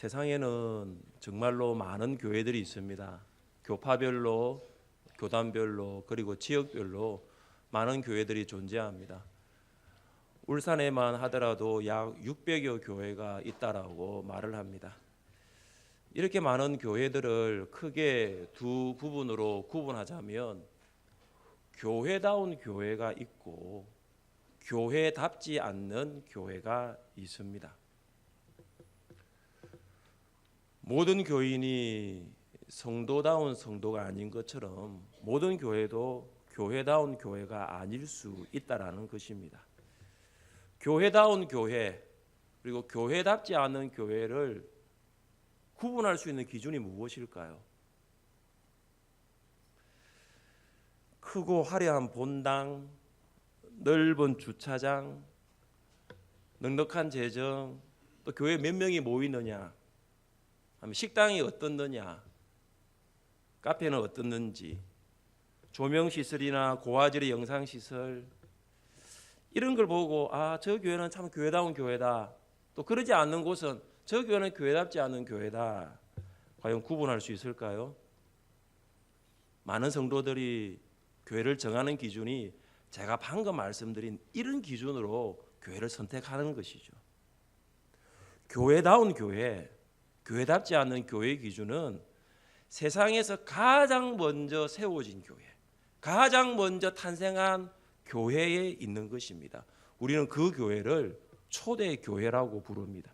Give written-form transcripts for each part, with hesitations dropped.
세상에는 정말로 많은 교회들이 있습니다. 교파별로, 교단별로, 그리고 지역별로 많은 교회들이 존재합니다. 울산에만 하더라도 약 600여 교회가 있다라고 말을 합니다. 이렇게 많은 교회들을 크게 두 부분으로 구분하자면 교회다운 교회가 있고 교회답지 않는 교회가 있습니다. 모든 교인이 성도다운 성도가 아닌 것처럼 모든 교회도 교회다운 교회가 아닐 수 있다라는 것입니다. 교회다운 교회 그리고 교회답지 않은 교회를 구분할 수 있는 기준이 무엇일까요? 크고 화려한 본당, 넓은 주차장, 넉넉한 재정, 또 교회 몇 명이 모이느냐, 식당이 어떻느냐, 카페는 어떻는지, 조명시설이나 고화질의 영상시설 이런 걸 보고 저 교회는 참 교회다운 교회다. 또 그러지 않는 곳은 저 교회는 교회답지 않은 교회다. 과연 구분할 수 있을까요? 많은 성도들이 교회를 정하는 기준이 제가 방금 말씀드린 이런 기준으로 교회를 선택하는 것이죠. 교회다운 교회, 교회답지 않는 교회의 기준은 세상에서 가장 먼저 세워진 교회, 가장 먼저 탄생한 교회에 있는 것입니다. 우리는 그 교회를 초대교회라고 부릅니다.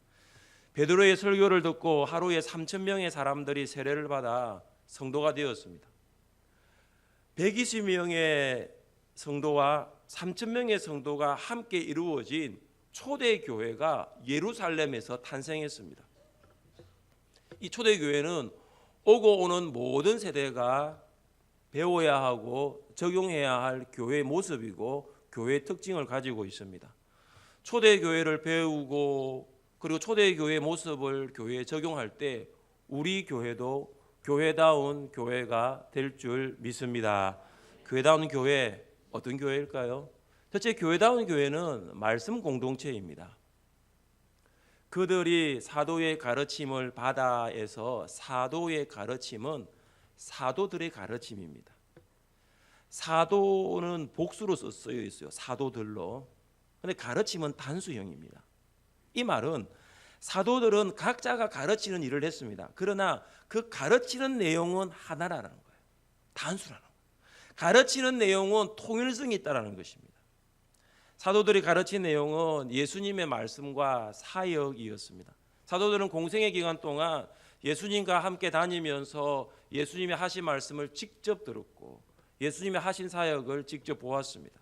베드로의 설교를 듣고 하루에 3,000명의 사람들이 세례를 받아 성도가 되었습니다. 120명의 성도와 3,000명의 성도가 함께 이루어진 초대교회가 예루살렘에서 탄생했습니다. 이 초대교회는 오고 오는 모든 세대가 배워야 하고 적용해야 할 교회의 모습이고 교회의 특징을 가지고 있습니다. 초대교회를 배우고 그리고 초대교회의 모습을 교회에 적용할 때 우리 교회도 교회다운 교회가 될 줄 믿습니다. 교회다운 교회 어떤 교회일까요? 첫째, 교회다운 교회는 말씀 공동체입니다. 그들이 사도의 가르침을 받아에서 사도의 가르침은 사도들의 가르침입니다. 사도는 복수로 쓰여 있어요. 사도들로. 그런데 가르침은 단수형입니다. 이 말은 사도들은 각자가 가르치는 일을 했습니다. 그러나 그 가르치는 내용은 하나라는 거예요. 단수라는 거예요. 가르치는 내용은 통일성이 있다는 것입니다. 사도들이 가르친 내용은 예수님의 말씀과 사역이었습니다. 사도들은 공생의 기간 동안 예수님과 함께 다니면서 예수님이 하신 말씀을 직접 들었고 예수님이 하신 사역을 직접 보았습니다.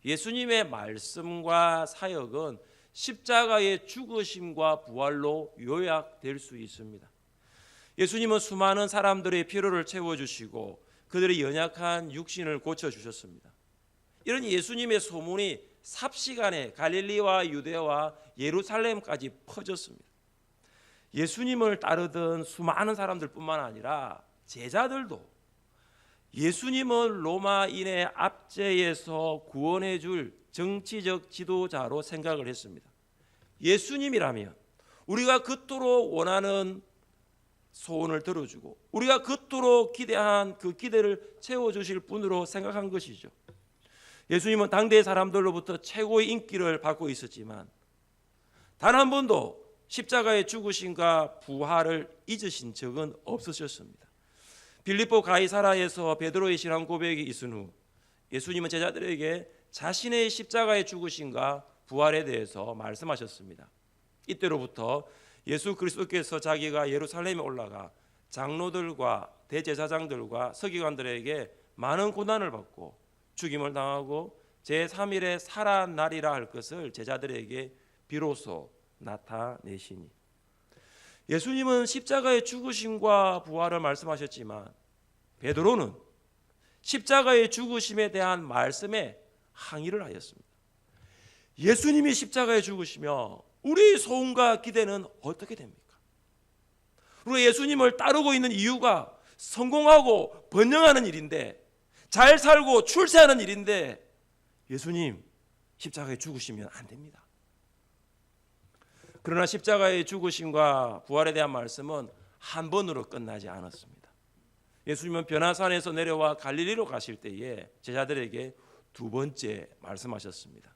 예수님의 말씀과 사역은 십자가의 죽으심과 부활로 요약될 수 있습니다. 예수님은 수많은 사람들의 필요를 채워주시고 그들의 연약한 육신을 고쳐주셨습니다. 이런 예수님의 소문이 삽시간에 갈릴리와 유대와 예루살렘까지 퍼졌습니다. 예수님을 따르던 수많은 사람들뿐만 아니라 제자들도 예수님을 로마인의 압제에서 구원해 줄 정치적 지도자로 생각을 했습니다. 예수님이라면 우리가 그토록 원하는 소원을 들어주고 우리가 그토록 기대한 그 기대를 채워주실 분으로 생각한 것이죠. 예수님은 당대 사람들로부터 최고의 인기를 받고 있었지만 단 한 번도 십자가의 죽으심과 부활을 잊으신 적은 없으셨습니다. 빌립보 가이사라에서 베드로의 신앙 고백이 있은 후 예수님은 제자들에게 자신의 십자가의 죽으심과 부활에 대해서 말씀하셨습니다. 이때로부터 예수 그리스도께서 자기가 예루살렘에 올라가 장로들과 대제사장들과 서기관들에게 많은 고난을 받고 죽임을 당하고 제3일에 살아나리라 할 것을 제자들에게 비로소 나타내시니 예수님은 십자가의 죽으심과 부활을 말씀하셨지만 베드로는 십자가의 죽으심에 대한 말씀에 항의를 하였습니다. 예수님이 십자가에 죽으시며 우리의 소원과 기대는 어떻게 됩니까? 우리가 예수님을 따르고 있는 이유가 성공하고 번영하는 일인데 잘 살고 출세하는 일인데 예수님 십자가에 죽으시면 안 됩니다. 그러나 십자가의 죽으심과 부활에 대한 말씀은 한 번으로 끝나지 않았습니다. 예수님은 변화산에서 내려와 갈릴리로 가실 때에 제자들에게 두 번째 말씀하셨습니다.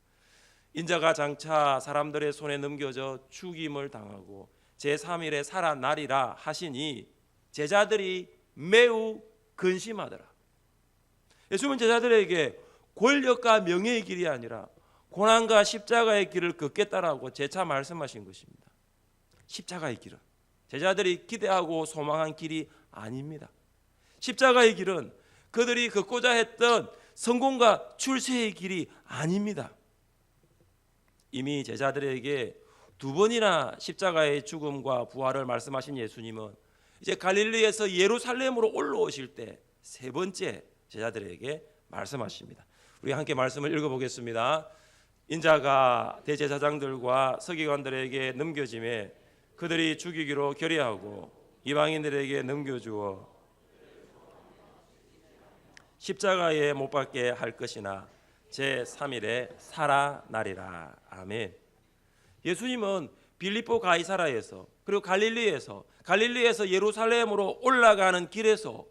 인자가 장차 사람들의 손에 넘겨져 죽임을 당하고 제3일에 살아나리라 하시니 제자들이 매우 근심하더라. 예수님은 제자들에게 권력과 명예의 길이 아니라 고난과 십자가의 길을 걷겠다라고 재차 말씀하신 것입니다. 십자가의 길은 제자들이 기대하고 소망한 길이 아닙니다. 십자가의 길은 그들이 걷고자 했던 성공과 출세의 길이 아닙니다. 이미 제자들에게 두 번이나 십자가의 죽음과 부활을 말씀하신 예수님은 이제 갈릴리에서 예루살렘으로 올라오실 때 세 번째 제자들에게 말씀하십니다. 우리 함께 말씀을 읽어보겠습니다. 인자가 대제사장들과 서기관들에게 넘겨짐에 그들이 죽이기로 결의하고 이방인들에게 넘겨주어 십자가에 못 박게 할 것이나 제3일에 살아나리라. 아멘. 예수님은 빌립보 가이사라에서 그리고 갈릴리에서 예루살렘으로 올라가는 길에서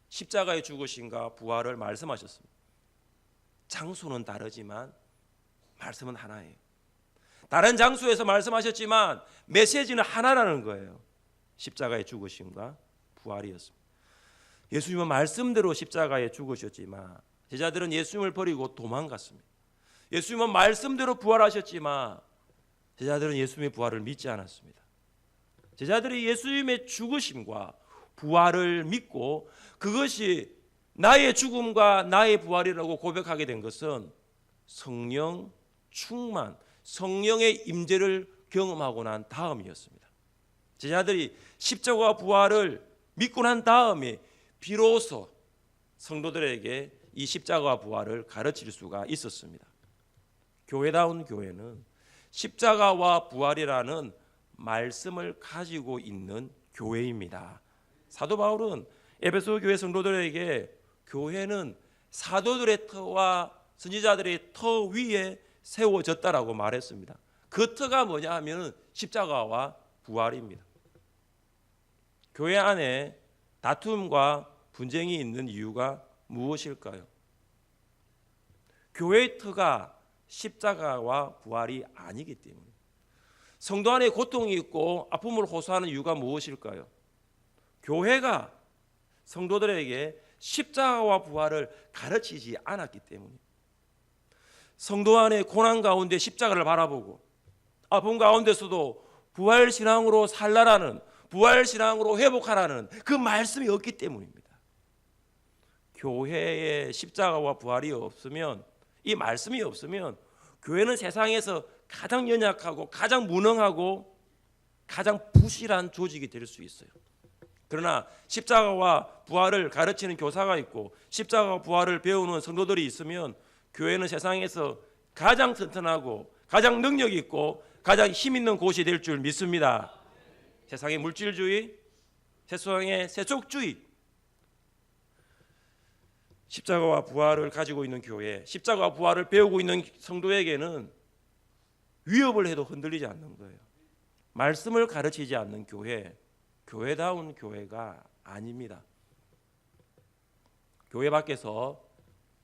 십자가의 죽으심과 부활을 말씀하셨습니다. 장소는 다르지만 말씀은 하나예요. 다른 장소에서 말씀하셨지만 메시지는 하나라는 거예요. 십자가의 죽으심과 부활이었습니다. 예수님은 말씀대로 십자가에 죽으셨지만 제자들은 예수님을 버리고 도망갔습니다. 예수님은 말씀대로 부활하셨지만 제자들은 예수님의 부활을 믿지 않았습니다. 제자들이 예수님의 죽으심과 부활을 믿고 그것이 나의 죽음과 나의 부활이라고 고백하게 된 것은 성령 충만, 성령의 임재를 경험하고 난 다음이었습니다. 제자들이 십자가와 부활을 믿고 난 다음에 비로소 성도들에게 이 십자가와 부활을 가르칠 수가 있었습니다. 교회다운 교회는 십자가와 부활이라는 말씀을 가지고 있는 교회입니다. 사도 바울은 에베소 교회 성도들에게 교회는 사도들의 터와 선지자들의 터 위에 세워졌다라고 말했습니다. 그 터가 뭐냐 하면 십자가와 부활입니다. 교회 안에 다툼과 분쟁이 있는 이유가 무엇일까요? 교회의 터가 십자가와 부활이 아니기 때문에. 성도 안에 고통이 있고 아픔을 호소하는 이유가 무엇일까요? 교회가 성도들에게 십자가와 부활을 가르치지 않았기 때문에. 성도 안에 고난 가운데 십자가를 바라보고 아픔 가운데서도 부활신앙으로 살라라는, 부활신앙으로 회복하라는 그 말씀이 없기 때문입니다. 교회에 십자가와 부활이 없으면, 이 말씀이 없으면 교회는 세상에서 가장 연약하고 가장 무능하고 가장 부실한 조직이 될 수 있어요. 그러나 십자가와 부활을 가르치는 교사가 있고 십자가와 부활을 배우는 성도들이 있으면 교회는 세상에서 가장 튼튼하고 가장 능력 있고 가장 힘 있는 곳이 될 줄 믿습니다. 세상의 물질주의, 세상의 세속주의, 십자가와 부활을 가지고 있는 교회, 십자가와 부활을 배우고 있는 성도에게는 위협을 해도 흔들리지 않는 거예요. 말씀을 가르치지 않는 교회, 교회다운 교회가 아닙니다. 교회 밖에서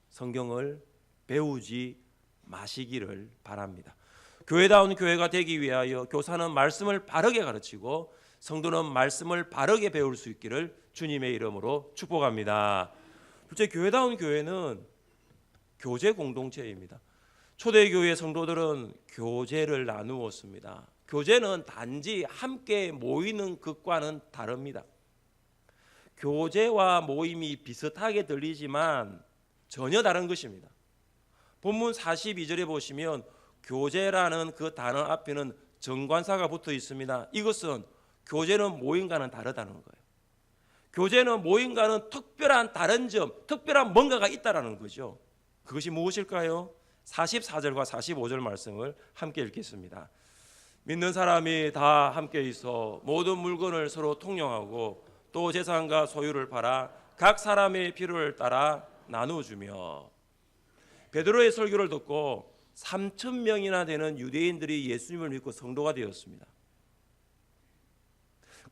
성경을 배우지 마시기를 바랍니다. 교회다운 교회가 되기 위하여 교사는 말씀을 바르게 가르치고 성도는 말씀을 바르게 배울 수 있기를 주님의 이름으로 축복합니다. 둘째, 교회다운 교회는 교제 공동체입니다. 초대교회 성도들은 교제를 나누었습니다. 교제는 단지 함께 모이는 것과는 다릅니다. 교제와 모임이 비슷하게 들리지만 전혀 다른 것입니다. 본문 42절에 보시면 교제라는 그 단어 앞에는 정관사가 붙어 있습니다. 이것은 교제는 모임과는 다르다는 거예요. 교제는 모임과는 특별한 다른 점, 특별한 뭔가가 있다라는 거죠. 그것이 무엇일까요? 44절과 45절 말씀을 함께 읽겠습니다. 믿는 사람이 다 함께 있어 모든 물건을 서로 통용하고 또 재산과 소유를 팔아 각 사람의 필요를 따라 나누어주며. 베드로의 설교를 듣고 3,000명이나 되는 유대인들이 예수님을 믿고 성도가 되었습니다.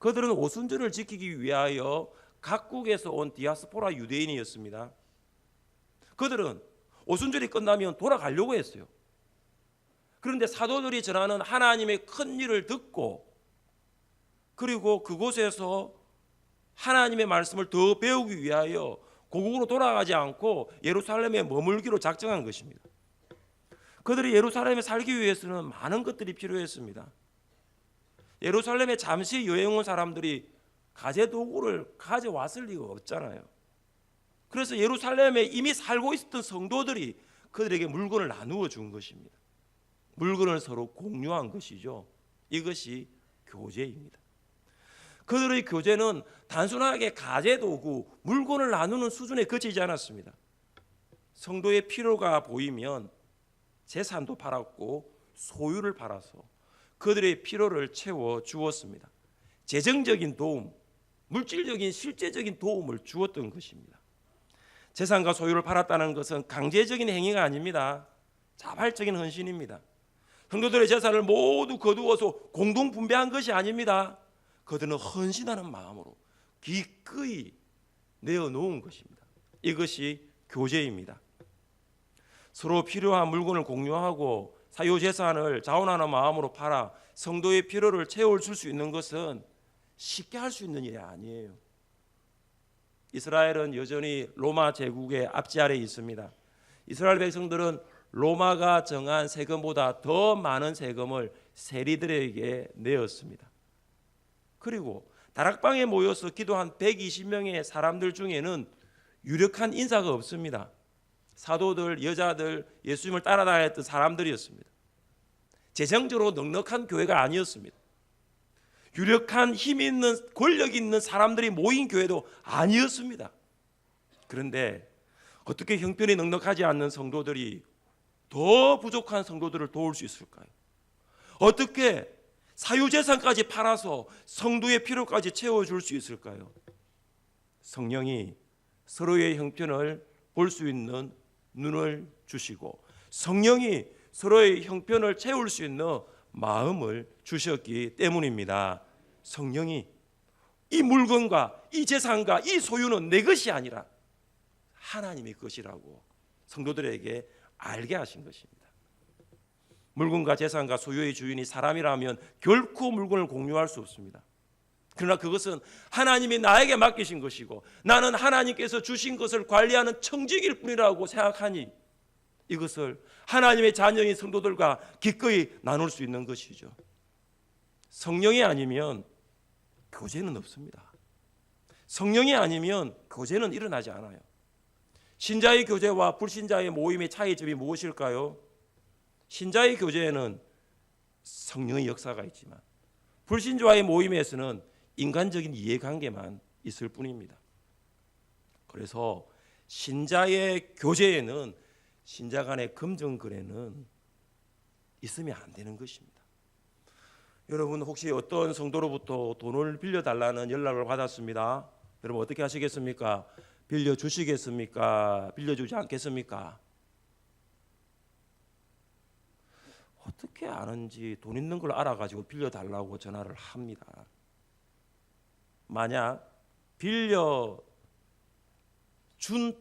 그들은 오순절을 지키기 위하여 각국에서 온 디아스포라 유대인이었습니다. 그들은 오순절이 끝나면 돌아가려고 했어요. 그런데 사도들이 전하는 하나님의 큰 일을 듣고 그리고 그곳에서 하나님의 말씀을 더 배우기 위하여 고국으로 돌아가지 않고 예루살렘에 머물기로 작정한 것입니다. 그들이 예루살렘에 살기 위해서는 많은 것들이 필요했습니다. 예루살렘에 잠시 여행 온 사람들이 가재 도구를 가져왔을 리가 없잖아요. 그래서 예루살렘에 이미 살고 있었던 성도들이 그들에게 물건을 나누어 준 것입니다. 물건을 서로 공유한 것이죠. 이것이 교제입니다. 그들의 교제는 단순하게 가재 도구, 물건을 나누는 수준에 그치지 않았습니다. 성도의 필요가 보이면 재산도 팔았고 소유를 팔아서 그들의 필요를 채워 주었습니다. 재정적인 도움, 물질적인 실제적인 도움을 주었던 것입니다. 재산과 소유를 팔았다는 것은 강제적인 행위가 아닙니다. 자발적인 헌신입니다. 성도들의 재산을 모두 거두어서 공동 분배한 것이 아닙니다. 그들은 헌신하는 마음으로 기꺼이 내어놓은 것입니다. 이것이 교제입니다. 서로 필요한 물건을 공유하고 사유재산을 자원하는 마음으로 팔아 성도의 필요를 채워줄 수 있는 것은 쉽게 할 수 있는 일이 아니에요. 이스라엘은 여전히 로마 제국의 압제 아래에 있습니다. 이스라엘 백성들은 로마가 정한 세금보다 더 많은 세금을 세리들에게 내었습니다. 그리고 다락방에 모여서 기도한 120명의 사람들 중에는 유력한 인사가 없습니다. 사도들, 여자들, 예수님을 따라다녔던 사람들이었습니다. 재정적으로 넉넉한 교회가 아니었습니다. 유력한 힘 있는 권력 있는 사람들이 모인 교회도 아니었습니다. 그런데 어떻게 형편이 넉넉하지 않는 성도들이 더 부족한 성도들을 도울 수 있을까요? 어떻게 사유재산까지 팔아서 성도의 필요까지 채워줄 수 있을까요? 성령이 서로의 형편을 볼 수 있는 눈을 주시고 성령이 서로의 형편을 채울 수 있는 마음을 주셨기 때문입니다. 성령이 이 물건과 이 재산과 이 소유는 내 것이 아니라 하나님의 것이라고 성도들에게 알게 하신 것입니다. 물건과 재산과 소유의 주인이 사람이라면 결코 물건을 공유할 수 없습니다. 그러나 그것은 하나님이 나에게 맡기신 것이고 나는 하나님께서 주신 것을 관리하는 청직일 뿐이라고 생각하니 이것을 하나님의 자녀인 성도들과 기꺼이 나눌 수 있는 것이죠. 성령이 아니면 교제는 없습니다. 성령이 아니면 교제는 일어나지 않아요. 신자의 교제와 불신자의 모임의 차이점이 무엇일까요? 신자의 교제에는 성령의 역사가 있지만 불신자와의 모임에서는 인간적인 이해관계만 있을 뿐입니다. 그래서 신자의 교제에는 신자 간의 금전거래는 있으면 안 되는 것입니다. 여러분 혹시 어떤 성도로부터 돈을 빌려달라는 연락을 받았습니다. 여러분 어떻게 하시겠습니까? 빌려주시겠습니까? 빌려주지 않겠습니까? 어떻게 아는지 돈 있는 걸 알아가지고 빌려달라고 전화를 합니다. 만약 빌려준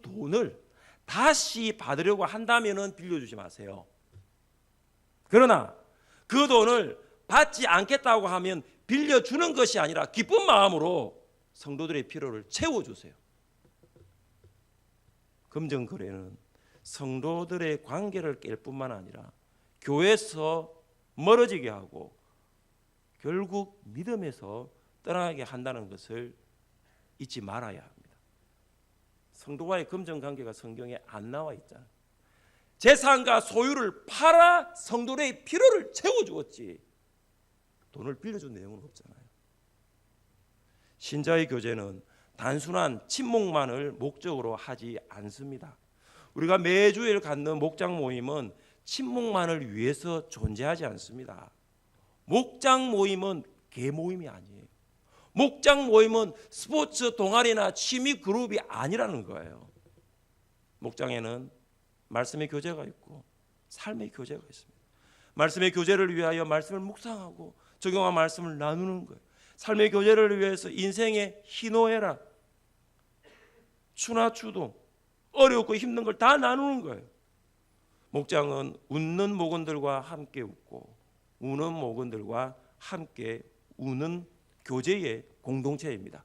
돈을 다시 받으려고 한다면 빌려주지 마세요. 그러나 그 돈을 받지 않겠다고 하면 빌려주는 것이 아니라 기쁜 마음으로 성도들의 필요를 채워주세요. 금전거래는 성도들의 관계를 깰 뿐만 아니라 교회에서 멀어지게 하고 결국 믿음에서 떠나게 한다는 것을 잊지 말아야 합니다. 성도와의 금전관계가 성경에 안 나와 있잖아요. 재산과 소유를 팔아 성도의 필요를 채워주었지 돈을 빌려준 내용은 없잖아요. 신자의 교제는 단순한 친목만을 목적으로 하지 않습니다. 우리가 매주일 갖는 목장 모임은 친목만을 위해서 존재하지 않습니다. 목장 모임은 개 모임이 아니에요. 목장 모임은 스포츠 동아리나 취미 그룹이 아니라는 거예요. 목장에는 말씀의 교제가 있고 삶의 교제가 있습니다. 말씀의 교제를 위하여 말씀을 묵상하고 적용한 말씀을 나누는 거예요. 삶의 교제를 위해서 인생의 희노애락, 추나 추동, 어렵고 힘든 걸 다 나누는 거예요. 목장은 웃는 목원들과 함께 웃고 우는 목원들과 함께 우는 교제의 공동체입니다.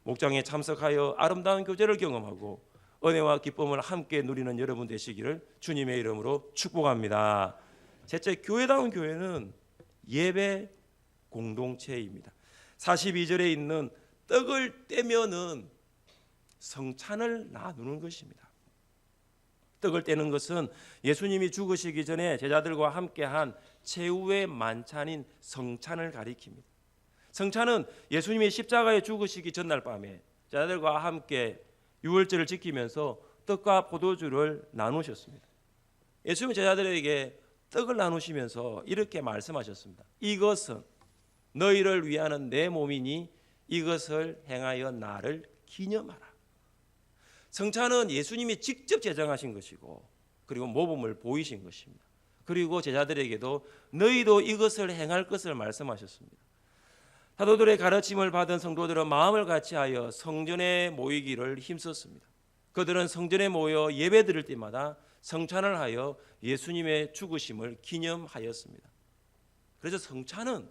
목장에 참석하여 아름다운 교제를 경험하고 은혜와 기쁨을 함께 누리는 여러분 되시기를 주님의 이름으로 축복합니다. 셋째, 교회다운 교회는 예배 공동체입니다. 42절에 있는 떡을 떼면은 성찬을 나누는 것입니다. 떡을 떼는 것은 예수님이 죽으시기 전에 제자들과 함께한 최후의 만찬인 성찬을 가리킵니다. 성찬은 예수님이 십자가에 죽으시기 전날 밤에 제자들과 함께 유월절을 지키면서 떡과 포도주를 나누셨습니다. 예수님은 제자들에게 떡을 나누시면서 이렇게 말씀하셨습니다. 이것은 너희를 위하는 내 몸이니 이것을 행하여 나를 기념하라. 성찬은 예수님이 직접 제정하신 것이고 그리고 모범을 보이신 것입니다. 그리고 제자들에게도 너희도 이것을 행할 것을 말씀하셨습니다. 사도들의 가르침을 받은 성도들은 마음을 같이하여 성전에 모이기를 힘썼습니다. 그들은 성전에 모여 예배 드릴 때마다 성찬을 하여 예수님의 죽으심을 기념하였습니다. 그래서 성찬은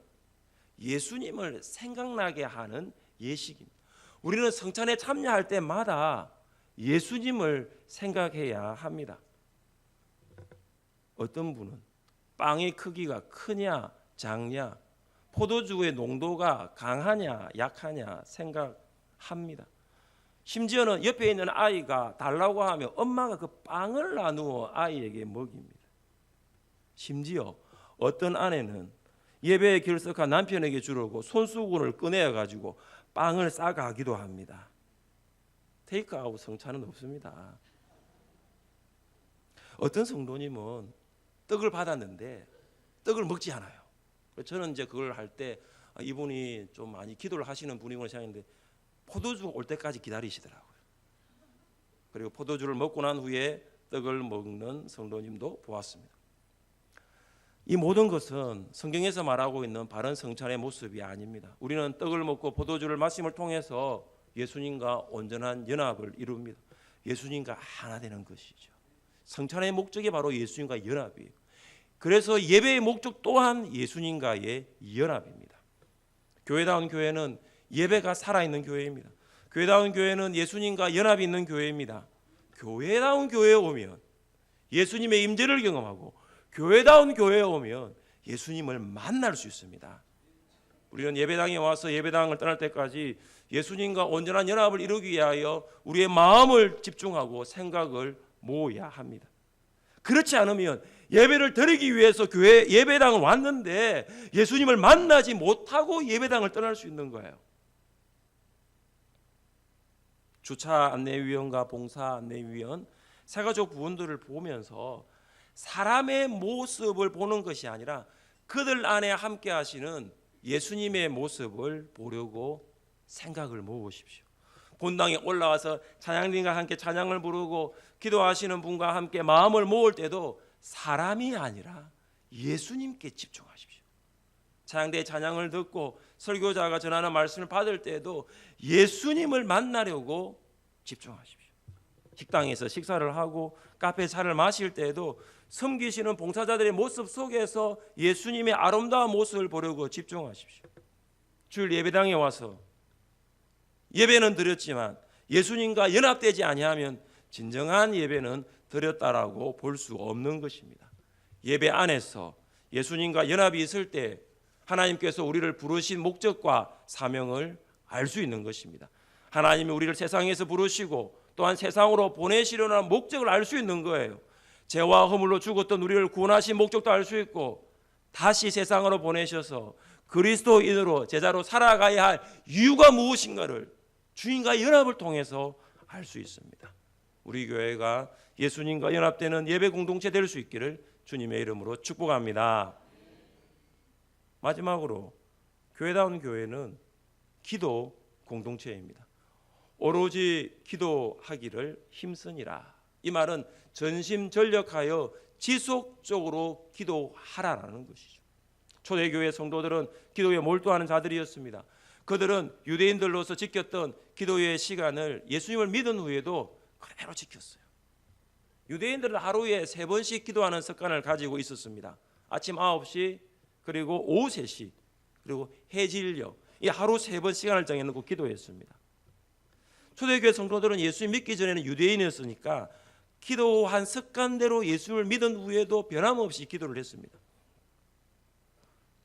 예수님을 생각나게 하는 예식입니다. 우리는 성찬에 참여할 때마다 예수님을 생각해야 합니다. 어떤 분은 빵의 크기가 크냐 작냐, 포도주의 농도가 강하냐 약하냐 생각합니다. 심지어는 옆에 있는 아이가 달라고 하면 엄마가 그 빵을 나누어 아이에게 먹입니다. 심지어 어떤 아내는 예배에 결석한 남편에게 주려고 손수건을 꺼내어 가지고 빵을 싸가기도 합니다. 테이크아웃 성찬은 없습니다. 어떤 성도님은 떡을 받았는데 떡을 먹지 않아요. 저는 이제 그걸 할 때 이분이 좀 많이 기도를 하시는 분이구나 생각했는데 포도주가 올 때까지 기다리시더라고요. 그리고 포도주를 먹고 난 후에 떡을 먹는 성도님도 보았습니다. 이 모든 것은 성경에서 말하고 있는 바른 성찬의 모습이 아닙니다. 우리는 떡을 먹고 포도주를 마심을 통해서 예수님과 온전한 연합을 이룹니다. 예수님과 하나 되는 것이죠. 성찬의 목적이 바로 예수님과 연합이에요. 그래서 예배의 목적 또한 예수님과의 연합입니다. 교회다운 교회는 예배가 살아있는 교회입니다. 교회다운 교회는 예수님과 연합이 있는 교회입니다. 교회다운 교회에 오면 예수님의 임재를 경험하고 교회다운 교회에 오면 예수님을 만날 수 있습니다. 우리는 예배당에 와서 예배당을 떠날 때까지 예수님과 온전한 연합을 이루기 위하여 우리의 마음을 집중하고 생각을 모아야 합니다. 그렇지 않으면 예배를 드리기 위해서 교회 예배당을 왔는데 예수님을 만나지 못하고 예배당을 떠날 수 있는 거예요. 주차 안내위원과 봉사 안내위원 세가족 부원들을 보면서 사람의 모습을 보는 것이 아니라 그들 안에 함께 하시는 예수님의 모습을 보려고 생각을 모으십시오. 본당에 올라와서 찬양팀과 함께 찬양을 부르고 기도하시는 분과 함께 마음을 모을 때도 사람이 아니라 예수님께 집중하십시오. 찬양대의 찬양을 듣고 설교자가 전하는 말씀을 받을 때도 예수님을 만나려고 집중하십시오. 식당에서 식사를 하고 카페 차를 마실 때도 섬기시는 봉사자들의 모습 속에서 예수님의 아름다운 모습을 보려고 집중하십시오. 주일 예배당에 와서 예배는 드렸지만 예수님과 연합되지 아니하면 진정한 예배는 드렸다라고 볼 수 없는 것입니다. 예배 안에서 예수님과 연합이 있을 때 하나님께서 우리를 부르신 목적과 사명을 알 수 있는 것입니다. 하나님이 우리를 세상에서 부르시고 또한 세상으로 보내시려는 목적을 알 수 있는 거예요. 죄와 허물로 죽었던 우리를 구원하신 목적도 알 수 있고 다시 세상으로 보내셔서 그리스도인으로 제자로 살아가야 할 이유가 무엇인가를 주님과 연합을 통해서 알 수 있습니다. 우리 교회가 예수님과 연합되는 예배 공동체 될 수 있기를 주님의 이름으로 축복합니다. 마지막으로 교회다운 교회는 기도 공동체입니다. 오로지 기도하기를 힘쓰니라. 이 말은 전심전력하여 지속적으로 기도하라는 것이죠. 초대교회 성도들은 기도에 몰두하는 자들이었습니다. 그들은 유대인들로서 지켰던 기도의 시간을 예수님을 믿은 후에도 그대로 지켰어요. 유대인들은 하루에 3번씩 기도하는 습관을 가지고 있었습니다. 아침 9시, 그리고 오후 3시, 그리고 해질녘, 이 하루 3번 시간을 정해놓고 기도했습니다. 초대교회 성도들은 예수님 믿기 전에는 유대인이었으니까 기도한 습관대로 예수님을 믿은 후에도 변함없이 기도를 했습니다.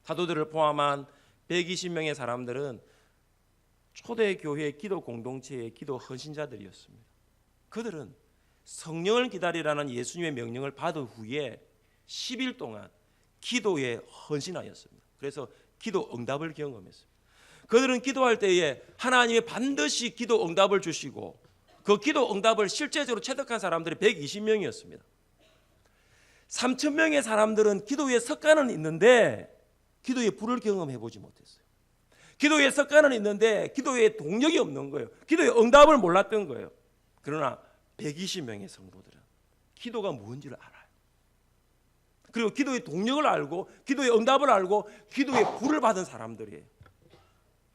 사도들을 포함한 120명의 사람들은 초대교회 기도 공동체의 기도 헌신자들이었습니다. 그들은 성령을 기다리라는 예수님의 명령을 받은 후에 10일 동안 기도에 헌신하였습니다. 그래서 기도 응답을 경험했습니다. 그들은 기도할 때에 하나님이 반드시 기도 응답을 주시고 그 기도 응답을 실제적으로 체득한 사람들이 120명이었습니다. 3,000명의 사람들은 기도의 습관은 있는데 기도의 불을 경험해 보지 못했어요. 기도의 습관은 있는데 기도의 동력이 없는 거예요. 기도의 응답을 몰랐던 거예요. 그러나 120명의 성도들은 기도가 뭔지를 알아요. 그리고 기도의 동력을 알고 기도의 응답을 알고 기도의 불을 받은 사람들이에요.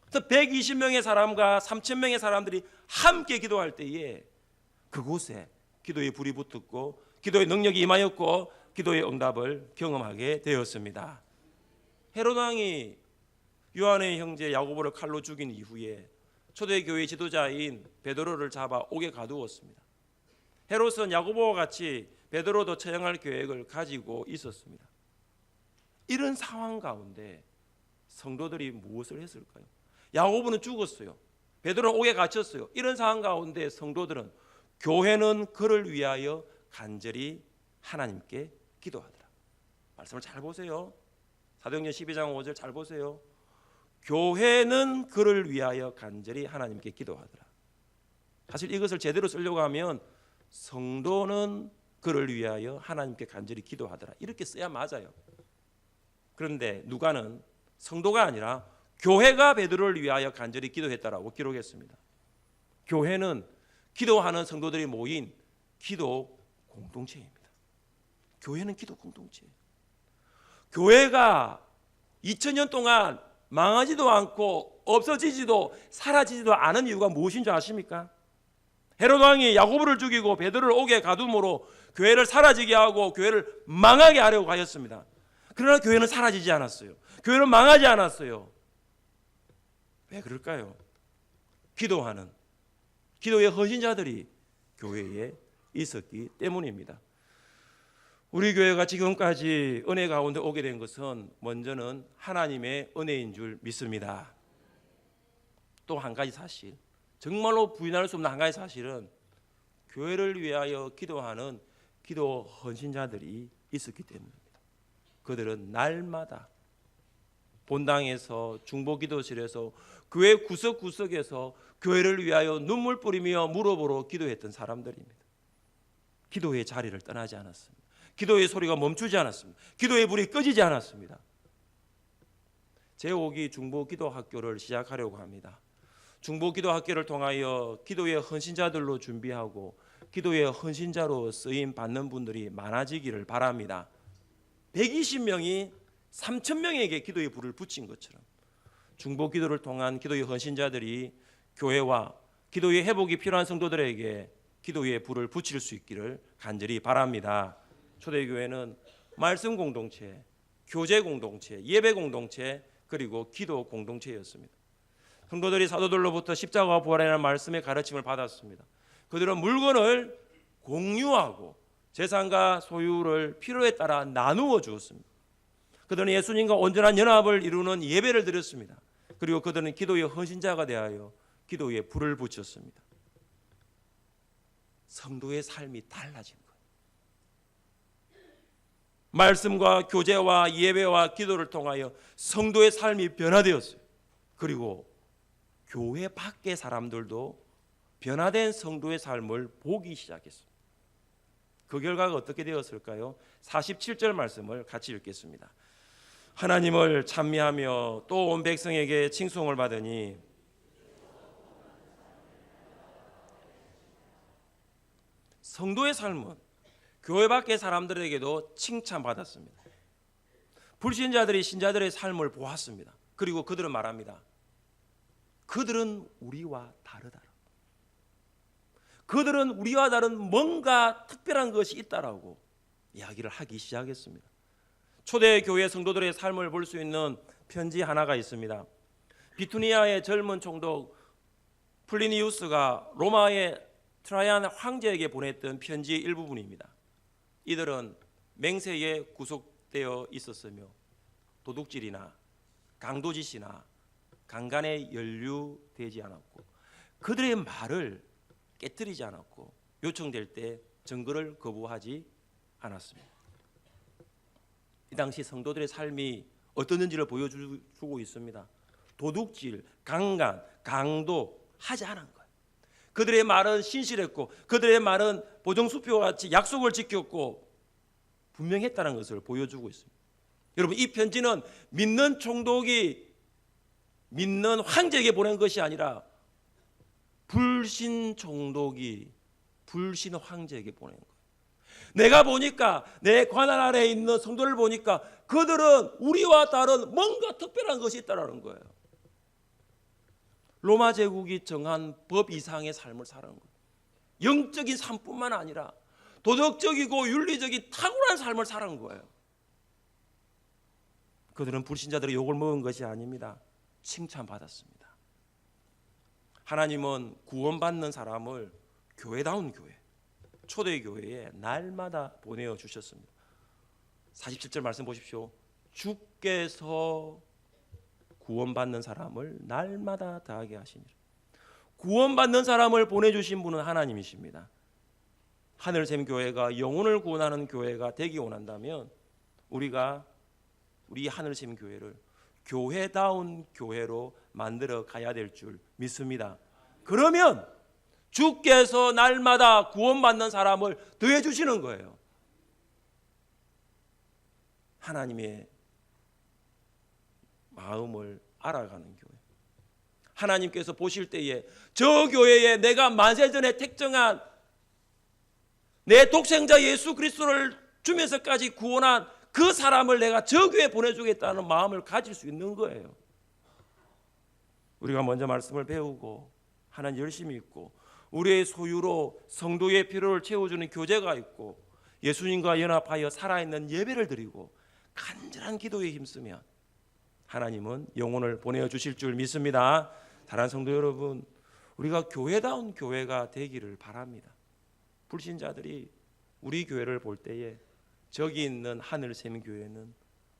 그래서 120명의 사람과 3,000명의 사람들이 함께 기도할 때에 그곳에 기도의 불이 붙었고 기도의 능력이 임하였고 기도의 응답을 경험하게 되었습니다. 헤롯 왕이 요한의 형제 야고보를 칼로 죽인 이후에 초대교회 지도자인 베드로를 잡아 옥에 가두었습니다. 헤롯은 야고보와 같이 베드로도 처형할 계획을 가지고 있었습니다. 이런 상황 가운데 성도들이 무엇을 했을까요? 야고보는 죽었어요. 베드로는 옥에 갇혔어요. 이런 상황 가운데 성도들은 교회는 그를 위하여 간절히 하나님께 기도하더라. 말씀을 잘 보세요. 사도행전 12장 5절 잘 보세요. 교회는 그를 위하여 간절히 하나님께 기도하더라. 사실 이것을 제대로 쓰려고 하면 성도는 그를 위하여 하나님께 간절히 기도하더라 이렇게 써야 맞아요. 그런데 누가는 성도가 아니라 교회가 베드로를 위하여 간절히 기도했다라고 기록했습니다. 교회는 기도하는 성도들이 모인 기도 공동체입니다. 교회는 기도 공동체예요. 교회가 2000년 동안 망하지도 않고 없어지지도 사라지지도 않은 이유가 무엇인 줄 아십니까? 헤롯 왕이 야고보를 죽이고 베드로를 옥에 가둠으로 교회를 사라지게 하고 교회를 망하게 하려고 하였습니다. 그러나 교회는 사라지지 않았어요. 교회는 망하지 않았어요. 왜 그럴까요? 기도하는 기도의 헌신자들이 교회에 있었기 때문입니다. 우리 교회가 지금까지 은혜 가운데 오게 된 것은 먼저는 하나님의 은혜인 줄 믿습니다. 또 한 가지 사실, 정말로 부인할 수 없는 한 가지 사실은 교회를 위하여 기도하는 기도 헌신자들이 있었기 때문입니다. 그들은 날마다 본당에서 중보기도실에서 교회 구석구석에서 교회를 위하여 눈물 뿌리며 무릎으로 기도했던 사람들입니다. 기도의 자리를 떠나지 않았습니다. 기도의 소리가 멈추지 않았습니다. 기도의 불이 꺼지지 않았습니다. 제5기 중보기도학교를 시작하려고 합니다. 중보기도학교를 통하여 기도의 헌신자들로 준비하고 기도의 헌신자로 쓰임 받는 분들이 많아지기를 바랍니다. 120명이 3,000명에게 기도의 불을 붙인 것처럼 중보기도를 통한 기도의 헌신자들이 교회와 기도의 회복이 필요한 성도들에게 기도의 불을 붙일 수 있기를 간절히 바랍니다. 초대교회는 말씀 공동체, 교제 공동체, 예배 공동체, 그리고 기도 공동체였습니다. 성도들이 사도들로부터 십자가와 부활이라는 말씀의 가르침을 받았습니다. 그들은 물건을 공유하고 재산과 소유를 필요에 따라 나누어 주었습니다. 그들은 예수님과 온전한 연합을 이루는 예배를 드렸습니다. 그리고 그들은 기도의 헌신자가 되어 기도에 불을 붙였습니다. 성도의 삶이 달라진 거예요. 말씀과 교제와 예배와 기도를 통하여 성도의 삶이 변화되었어요. 그리고 교회 밖의 사람들도 변화된 성도의 삶을 보기 시작했어요. 그 결과가 어떻게 되었을까요? 47절 말씀을 같이 읽겠습니다. 하나님을 찬미하며 또 온 백성에게 칭송을 받으니 성도의 삶은 교회 밖의 사람들에게도 칭찬받았습니다. 불신자들이 신자들의 삶을 보았습니다. 그리고 그들은 말합니다. 그들은 우리와 다르다. 그들은 우리와 다른 뭔가 특별한 것이 있다라고 이야기를 하기 시작했습니다. 초대 교회 성도들의 삶을 볼 수 있는 편지 하나가 있습니다. 비투니아의 젊은 총독 플리니우스가 로마의 트라이안 황제에게 보냈던 편지의 일부분입니다. 이들은 맹세에 구속되어 있었으며 도둑질이나 강도짓이나 강간에 연루되지 않았고 그들의 말을 깨뜨리지 않았고 요청될 때 증거를 거부하지 않았습니다. 이 당시 성도들의 삶이 어떠는지를 보여주고 있습니다. 도둑질, 강간, 강도 하지 않은 거예요. 그들의 말은 신실했고 그들의 말은 보정수표와 같이 약속을 지켰고 분명했다는 것을 보여주고 있습니다. 여러분, 이 편지는 믿는 총독이 믿는 황제에게 보낸 것이 아니라 불신 총독이 불신 황제에게 보낸 거예요. 내가 보니까 내 관할 아래에 있는 성도를 보니까 그들은 우리와 다른 뭔가 특별한 것이 있다는 거예요. 로마 제국이 정한 법 이상의 삶을 사는 거예요. 영적인 삶뿐만 아니라 도덕적이고 윤리적인 탁월한 삶을 사는 거예요. 그들은 불신자들의 욕을 먹은 것이 아닙니다. 칭찬받았습니다. 하나님은 구원받는 사람을 교회다운 교회, 초대교회에 날마다 보내어 주셨습니다. 47절 말씀 보십시오. 주께서 구원받는 사람을 날마다 더하게 하시니라. 구원받는 사람을 보내주신 분은 하나님이십니다. 하늘샘 교회가 영혼을 구원하는 교회가 되기 원한다면 우리가 우리 하늘샘 교회를 교회다운 교회로 만들어 가야 될 줄 믿습니다. 그러면 주께서 날마다 구원받는 사람을 더해 주시는 거예요. 하나님의 마음을 알아가는 교회. 하나님께서 보실 때에 저 교회에 내가 만세전에 택정한 내 독생자 예수 그리스도를 주면서까지 구원한 그 사람을 내가 저 교회에 보내주겠다는 마음을 가질 수 있는 거예요. 우리가 먼저 말씀을 배우고 하나님 열심히 있고 우리의 소유로 성도의 필요를 채워주는 교제가 있고 예수님과 연합하여 살아있는 예배를 드리고 간절한 기도에 힘쓰면 하나님은 영혼을 보내주실 줄 믿습니다. 사랑하는 성도 여러분, 우리가 교회다운 교회가 되기를 바랍니다. 불신자들이 우리 교회를 볼 때에 저기 있는 하늘샘 교회는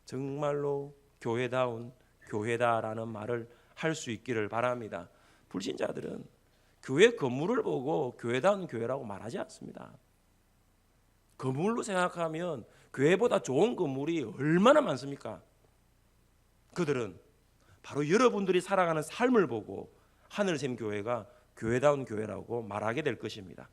정말로 교회다운 교회다라는 말을 할 수 있기를 바랍니다. 불신자들은 교회 건물을 보고 교회다운 교회라고 말하지 않습니다. 건물로 생각하면 교회보다 좋은 건물이 얼마나 많습니까? 그들은 바로 여러분들이 살아가는 삶을 보고 하늘샘 교회가 교회다운 교회라고 말하게 될 것입니다.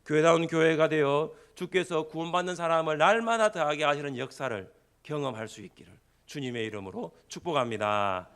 교회다운 교회가 되어 주께서 구원받는 사람을 날마다 더하게 하시는 역사를 경험할 수 있기를 주님의 이름으로 축복합니다.